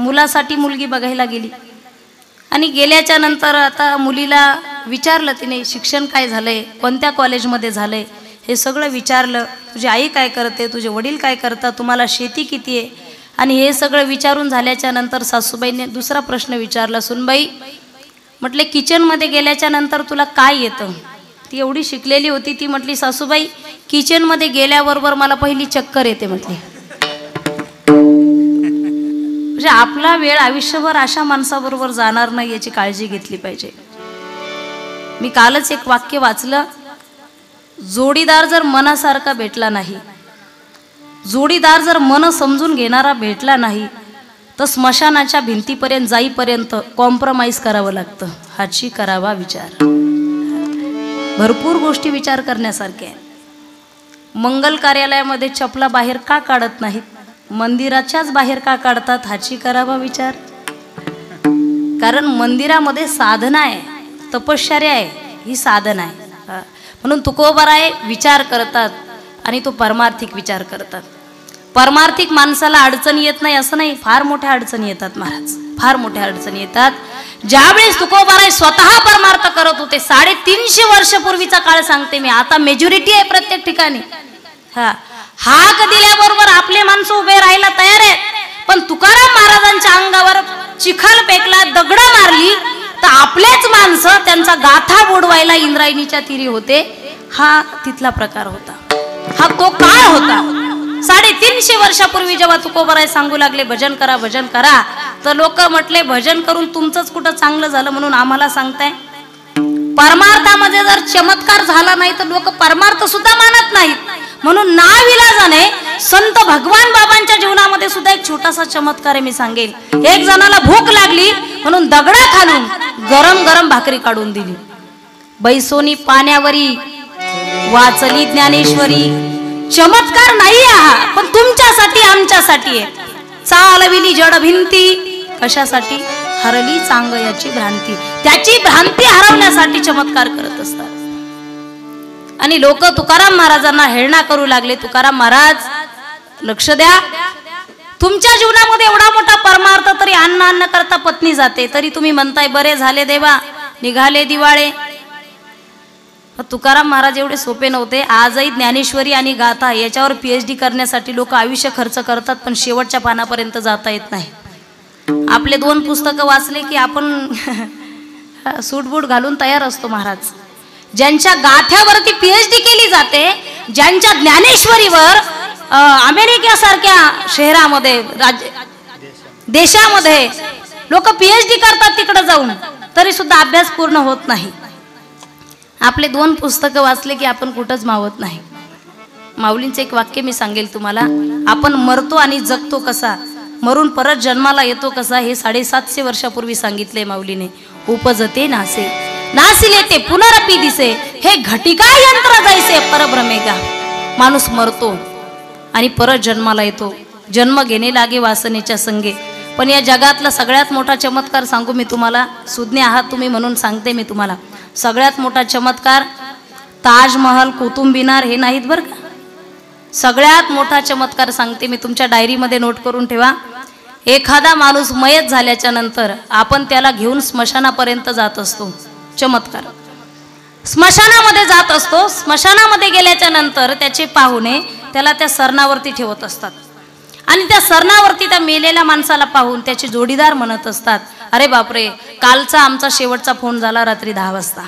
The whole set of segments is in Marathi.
मुलासाठी मुलगी बघायला गेली आणि गेल्याच्या नंतर आता मुलीला विचारलं तिने, शिक्षण काय झालंय, कोणत्या कॉलेजमध्ये झालंय, हे सगळं विचारलं. तुझी आई काय करते, तुझे वडील काय करतात, तुम्हाला शेती किती आहे, आणि हे सगळं विचारून झाल्याच्या नंतर सासूबाईने दुसरा प्रश्न विचारला, सुनबाई म्हटले किचनमध्ये गेल्याच्या नंतर तुला काय येतं. ती एवढी शिकलेली होती, ती म्हटली सासूबाई किचनमध्ये गेल्याबरोबर मला पहिली चक्कर येते म्हटली. म्हणजे आपला वेळ आयुष्यभर अशा माणसाबरोबर जाणार नाही याची काळजी घेतली पाहिजे. मी कालच एक वाक्य वाचलं, जोडीदार जर मनासारखा भेटला नाही, जोडीदार जर मन समजून घेणारा भेटला नाही, तर स्मशानाच्या भिंतीपर्यंत जाईपर्यंत कॉम्प्रोमाइज करावं लागतं. हाची करावा विचार. भरपूर गोष्टी विचार करण्यासारख्या आहे. मंगल कार्यालयामध्ये चपला बाहेर का काढत नाहीत, मंदिराच्याच बाहेर का काढतात, हाची करावा विचार. कारण मंदिरामध्ये साधना आहे, तपश्चर्या आहे, ही साधना आहे. म्हणून तुकोबाराय विचार करतात आणि तो परमार्थिक विचार करतात. परमार्थिक माणसाला अडचणी येत नाही असं नाही, फार मोठ्या अडचणी येतात महाराज, फार मोठ्या अडचणी येतात. ज्यावेळेस तुकोबाराय स्वतः परमार्थ करत होते, 350 वर्षापूर्वीचा काळ सांगते मी, आता मेजॉरिटी आहे प्रत्येक ठिकाणी. हाक दिल्याबरोबर आपले माणसं उभे राहायला तयार आहेत. पण तुकाराम महाराजांच्या अंगावर चिखल पेकला, दगड मारली, तर आपलेच माणसं त्यांचा गाथा बुडवायला इंद्रायणीच्या तीरी होते. हा तिथला प्रकार होता, हा तो काळ होता. 350 वर्षापूर्वी जेव्हा तुकोबाराय सांगू लागले भजन करा, भजन करा, तर लोक म्हटले भजन करून तुमचंच कुठं चांगलं झालं म्हणून आम्हाला सांगताय. परमार्थामध्ये जर चमत्कार झाला नाही तर लोक परमार्थ सुद्धा मानत नाहीत. म्हणून नाविलाजाने संत भगवान बाबांच्या जीवनामध्ये सुद्धा एक छोटासा चमत्कार आहे मी सांगेल. एक जणाला भूक लागली म्हणून दगडा खालून गरम गरम भाकरी काढून दिली. बैसोनी पाण्यावरी वाचली ज्ञानेश्वरी. चमत्कार नाही हा, पण तुमच्यासाठी आमच्यासाठी आहे. चालविली जड भिंती, कशासाठी, हरली चांग याची भ्रांती. त्याची भ्रांती हरवण्यासाठी चमत्कार करत असतात. आणि लोक तुकाराम महाराजांना हेळना करू लागले. तुकाराम महाराज लक्ष द्या, तुमच्या जीवनामध्ये एवढा मोठा परमार्थ, तरी अन्न करता पत्नी जाते, तरी तुम्ही म्हणताय बरे झाले देवा, निघाले दिवाळे. तुकाराम महाराज एवढे सोपे नव्हते. आजही ज्ञानेश्वरी आणि गाथा याच्यावर PhD करण्यासाठी लोक आयुष्य खर्च करतात, पण शेवटच्या पानापर्यंत जाता येत नाही. आपले 2 पुस्तकं वाचले की आपण सूटबूट घालून तयार असतो महाराज. ज्यांच्या गाथ्यावरती PhD केली जाते, ज्यांच्या ज्ञानेश्वरीवर अमेरिकेसारख्या शहरामध्ये, देशामध्ये लोक PhD करतात तिकडे जाऊन, तरी सुद्धा अभ्यास पूर्ण होत नाही. आपले 2 पुस्तकं वाचले की आपण कुठंच मावत नाही. माऊलींचं एक वाक्य मी सांगेल तुम्हाला, आपण मरतो आणि जगतो कसा, मरून परत जन्माला येतो कसा, हे 750 वर्षापूर्वी सांगितले माऊलीने. उपजते नासे, नासिले ते पुनरपी दिसे, हे घटिका यंत्र जैसे परभ्रमेगा. माणूस मरतो आणि परत जन्माला येतो, जन्म घेणे लागे वासनेच्या संगे. पण या जगातला सगळ्यात मोठा चमत्कार सांगू मी तुम्हाला, सुज्ञ आहात तुम्ही म्हणून सांगते मी तुम्हाला. सगळ्यात मोठा चमत्कार ताजमहल, कुतुब-मिनार हे नाहीत बरं का. सगळ्यात मोठा चमत्कार सांगते मी, तुमच्या डायरीमध्ये नोट करून ठेवा. एखादा माणूस मयत झाल्याच्या नंतर आपण त्याला घेऊन स्मशानापर्यंत जात असतो. चमत्कार, स्मशानामध्ये जात असतो. स्मशानामध्ये गेल्याच्या नंतर त्याचे पाहुणे त्याला त्या सरणावरती ठेवत असतात आणि त्या सरणावरती त्या मेलेल्या माणसाला पाहून त्याचे जोडीदार म्हणत असतात, अरे बापरे, कालचा आमचा शेवटचा फोन झाला रात्री 10 वाजता.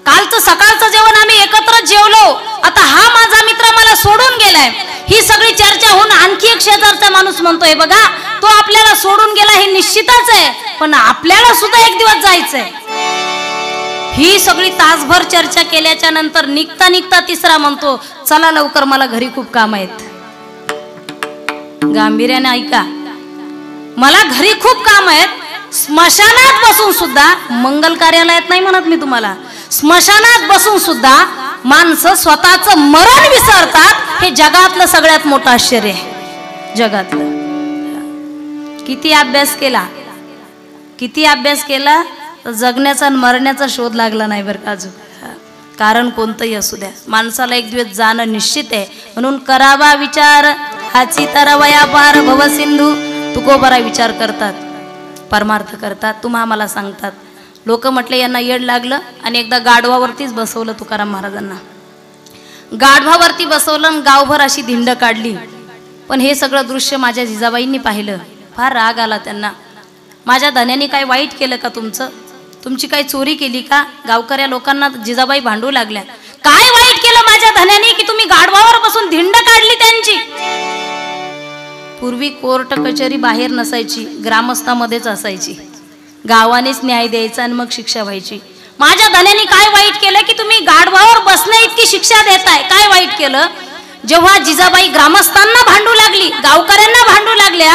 कालचं सकाळचं जेवण आम्ही एकत्र जेवलो, आता हा माझा मित्र मला सोडून गेलाय. ही सगळी चर्चा होऊन आणखी एक शेजारचा माणूस म्हणतोय, बघा तो आपल्याला सोडून गेला हे निश्चितच आहे, पण आपल्याला सुद्धा एक दिवस जायचंय. ही सगळी तासभर चर्चा केल्याच्या नंतर निघता निघता तिसरा म्हणतो, चला लवकर मला घरी खूप काम आहेत. गांभीर्याने ऐका, मला घरी खूप काम आहेत. स्मशानात बसून सुद्धा, मंगल कार्यालयात नाही म्हणत मी तुम्हाला, स्मशानात बसून सुद्धा माणसं स्वतःचं मरण विसरतात. हे जगातलं सगळ्यात मोठं आश्चर्य आहे. जगातलं किती अभ्यास केला, किती अभ्यास केला, जगण्याचा आणि मरण्याचा शोध लागला नाही बरं का अजून. कारण कोणतंही असू द्या, माणसाला एक दिवस जाणं निश्चित आहे. म्हणून करावा विचार, हाची तरवया पार भव सिंधू. तुकोबाराय विचार करतात, परमार्थ करतात. तुम्हा मला सांगतात. लोक म्हटले यांना येड लागलं आणि एकदा गाढवावरतीच बसवलं तुकाराम महाराजांना. गाढवावरती बसवलं आणि गावभर अशी धिंड काढली. पण हे सगळं दृश्य माझ्या जिजाबाईंनी पाहिलं. फार राग आला त्यांना. माझ्या धन्याने काय वाईट केलं का तुमचं? तुमची काही चोरी केली का? गावकऱ्या लोकांना जिजाबाई भांडू लागल्या. काय वाईट केलं माझ्या धन्याने की तुम्ही गाढवावर बसून धिंड काढली त्यांची? पूर्वी कोर्ट कचेरी बाहेर नसायची, ग्रामस्थामध्येच असायची. गावानेच न्याय द्यायचा आणि मग शिक्षा व्हायची. माझ्या धन्याने काय वाईट केलं की तुम्ही गाढवावर बसण्या इतकी शिक्षा देताय? काय वाईट केलं? जेव्हा जिजाबाई ग्रामस्थांना भांडू लागली, गावकऱ्यांना भांडू लागल्या,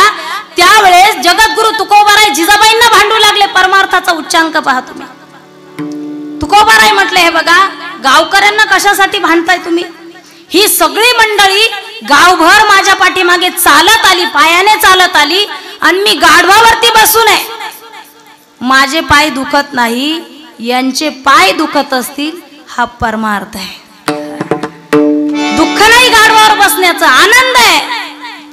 त्यावेळेस जगद्गुरु तुकोबाराय जिजाबाईंना भांडू लागले. परमार्थाचा उच्चांक पहा तुम्ही. तुकोबाराय म्हटले, हे बघा, गावकऱ्यांना कशासाठी भांडताय तुम्ही? ही सगळी मंडळी गावभर माझ्या पाठीमागे चालत आली, पायाने चालत आली आणि मी गाढवावरती बसून आहे. माझे पाय दुखत नाही, यांचे पाय दुखत असतील. हा परमार्थ आहे. दुःख नाही गाढवावर बसण्याचा, आनंद आहे.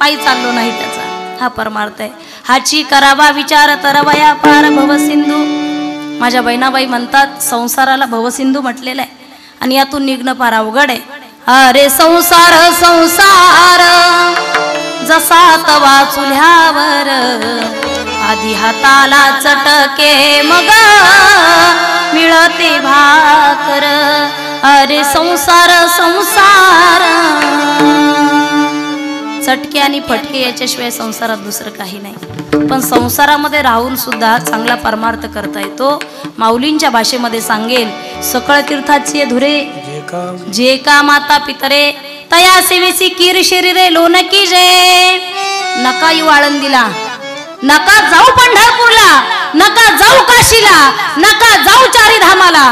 पायी चाललो नाही त्याचा, हा परमार्थ आहे. हाची करावा विचार तरवया पार भवसिंधू. माझ्या बहिणाबाई म्हणतात संसाराला भवसिंधू म्हटलेलं आहे आणि यातून निघणं फार अवघड आहे. अरे संसार संसार जसा तवा चुल्ह्यावर, आधी हाताला चटके मग मिळते भाकर. अरे संसार संसार, चटके आणि फटके याच्याशिवाय संसारात दुसरं काही नाही. पण संसारामध्ये राहून सुद्धा चांगला परमार्थ करता येतो. माऊलींच्या भाषेमध्ये सांगेल, सकळ तीर्थाचे धुरे जे का माता पितरे, तया सेवेसी कीर शरीरे लोणकी जे. नका येऊ आळंदीला, नका जाऊ पंढरपूरला, नका जाऊ काशीला, नका जाऊ चारी धामाला.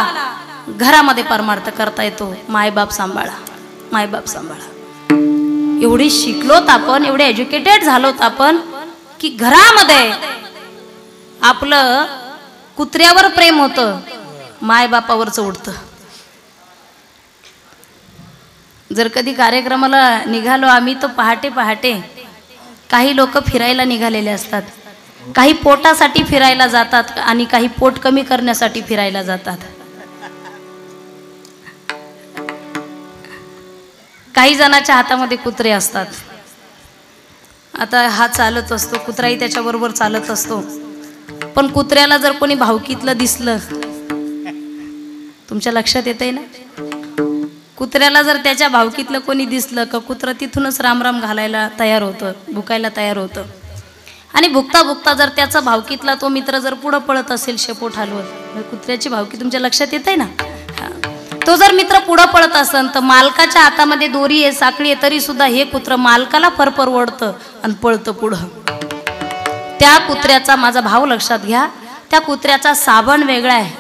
घरामध्ये परमार्थ करता येतो. मायबाप सांभाळा, मायबाप सांभाळा. एवढे शिकलोत आपण, एवढे एज्युकेटेड झालोत आपण की घरामध्ये आपलं कुत्र्यावर प्रेम होतं, मायबापावरच उडतं. जर कधी कार्यक्रमाला निघालो आम्ही तर पहाटे पहाटे काही लोक फिरायला निघालेले असतात. काही पोटासाठी फिरायला जातात आणि काही पोट कमी करण्यासाठी फिरायला जातात. काही जणांच्या हातामध्ये कुत्रे असतात. आता हा चालत असतो, कुत्राही त्याच्याबरोबर चालत असतो. पण कुत्र्याला जर कोणी भावकीतलं दिसलं, तुमच्या लक्षात येतंय ना? कुत्र्याला जर त्याच्या भावकीतलं कोणी दिसलं का कुत्रं तिथूनच रामराम घालायला तयार होतं, भुकायला तयार होतं. आणि भुकता भुकता जर त्याचा भावकीतला तो मित्र जर पुढं पळत असेल शेपोट हलवत, कुत्र्याची भावकी तुमच्या लक्षात येतंय ना? तो जर मित्र पुढं पळत असेल तर मालकाच्या हातामध्ये दोरी आहे, साखळी आहे, तरी सुद्धा हे कुत्र मालकाला फरफर ओढतं आणि पळतं पुढं. त्या कुत्र्याचा माझा भाव लक्षात घ्या. त्या कुत्र्याचा साबण वेगळा आहे,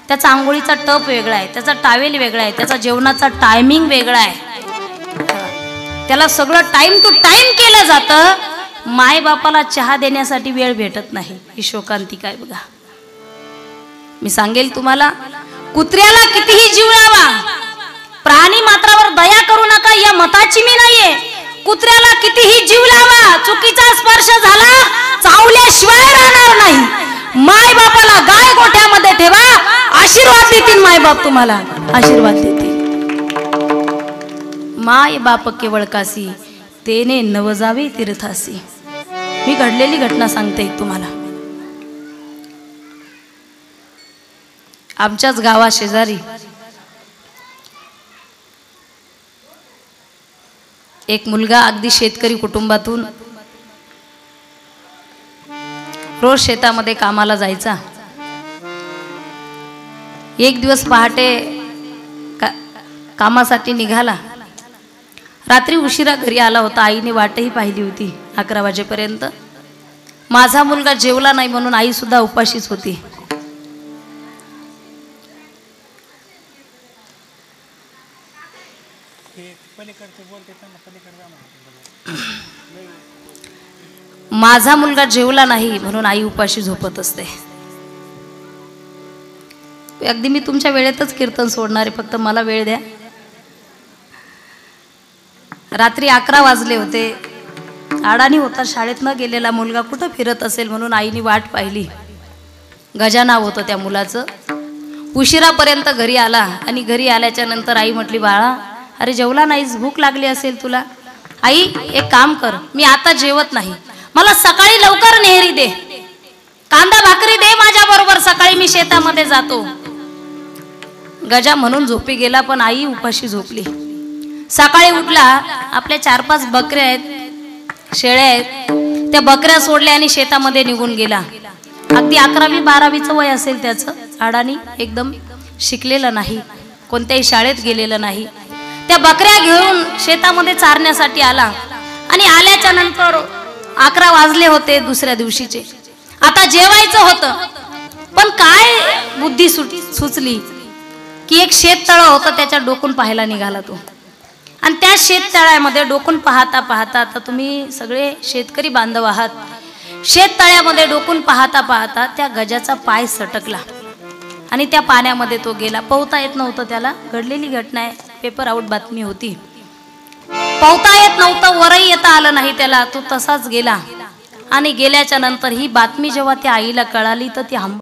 त्याचा आंघोळीचा टप वेगळा आहे, त्याचा टावेल वेगळा आहे, त्याचा जेवणाचा टायमिंग वेगळा आहे. त्याला सगळं टाइम टू टाइम केलं जातं. मायबापाला चहा देण्यासाठी वेळ भेटत नाही. ही शोकांतिका आहे बघा. मी सांगेल तुम्हाला, कुत्र्याला कितीही जीव लावा, प्राणी मात्रावर दया करू नका या मताची मी नाहीये. कुत्र्याला कितीही जीव लावा, चुकीचा स्पर्श झाला चावल्याशिवाय राहणार नाही. माय बापाला गाय गोठ्यामध्ये ठेवा, आशीर्वाद देतील मायबाप, तुम्हाला आशीर्वाद देतील. माय बाप केवळ कासी, तेने नवजावे तीर्थासी. मी घडलेली घटना सांगते तुम्हाला. आमच्याच गावा शेजारी एक मुलगा अगदी शेतकरी कुटुंबातून रोज शेतामध्ये कामाला जायचा. एक दिवस पहाटे कामासाठी निघाला. रात्री उशिरा घरी आला होता. आईने वाटही पाहिली होती 11 वाजेपर्यंत. माझा मुलगा जेवला नाही म्हणून आई सुद्धा उपाशीच होती. माझा मुलगा जेवला नाही म्हणून आई उपाशी झोपत असते. अगदी मी तुमच्या वेळेतच कीर्तन सोडणार आहे, फक्त मला वेळ द्या. रात्री 11 वाजले होते. अडाणी होता, शाळेत न गेलेला मुलगा कुठं फिरत असेल म्हणून आईने वाट पाहिली. गजा नाव होतं त्या मुलाचं. उशिरापर्यंत घरी आला आणि घरी आल्याच्या नंतर आई म्हटली, बाळा अरे जेवला नाहीस, भूक लागली असेल तुला. आई एक काम कर, मी आता जेवत नाही, मला सकाळी लवकर नेहरी दे, कांदा भाकरी दे माझ्या बरोबर, सकाळी मी शेतामध्ये जातो. गजा म्हणून झोपी गेला, पण आई उपाशी झोपली. सकाळी उठला, आपल्या 4-5 बकऱ्या आहेत, शेळ्या आहेत, त्या बकऱ्या सोडल्या आणि शेतामध्ये निघून गेला. अगदी 11वी-12वीचं वय असेल त्याचं. अडाणी, एकदम शिकलेलं नाही, कोणत्याही शाळेत गेलेलं नाही. त्या बकऱ्या घेऊन शेतामध्ये चारण्यासाठी आला आणि आल्याच्या नंतर 11 वाजले होते दुसऱ्या दिवशीचे. आता जेवायचं होतं, पण काय बुद्धी सुचली की एक शेततळं होतं, त्याच्या डोकून पाहायला निघाला तो. आणि त्या शेततळ्यामध्ये डोकून पाहता पाहता, आता तुम्ही सगळे शेतकरी बांधव आहात, शेततळ्यामध्ये डोकून पाहता पाहता त्या गजाचा पाय सटकला आणि त्या पाण्यामध्ये तो गेला. पोहता येत नव्हतं त्याला, घडलेली घटना आहे, पेपर आउट बातमी होती. पोहता येत नव्हतं, वरही येता आलं नाही त्याला, तो तसाच गेला. आणि गेल्याच्या नंतर ही बातमी जेव्हा त्या आईला कळाली तर ती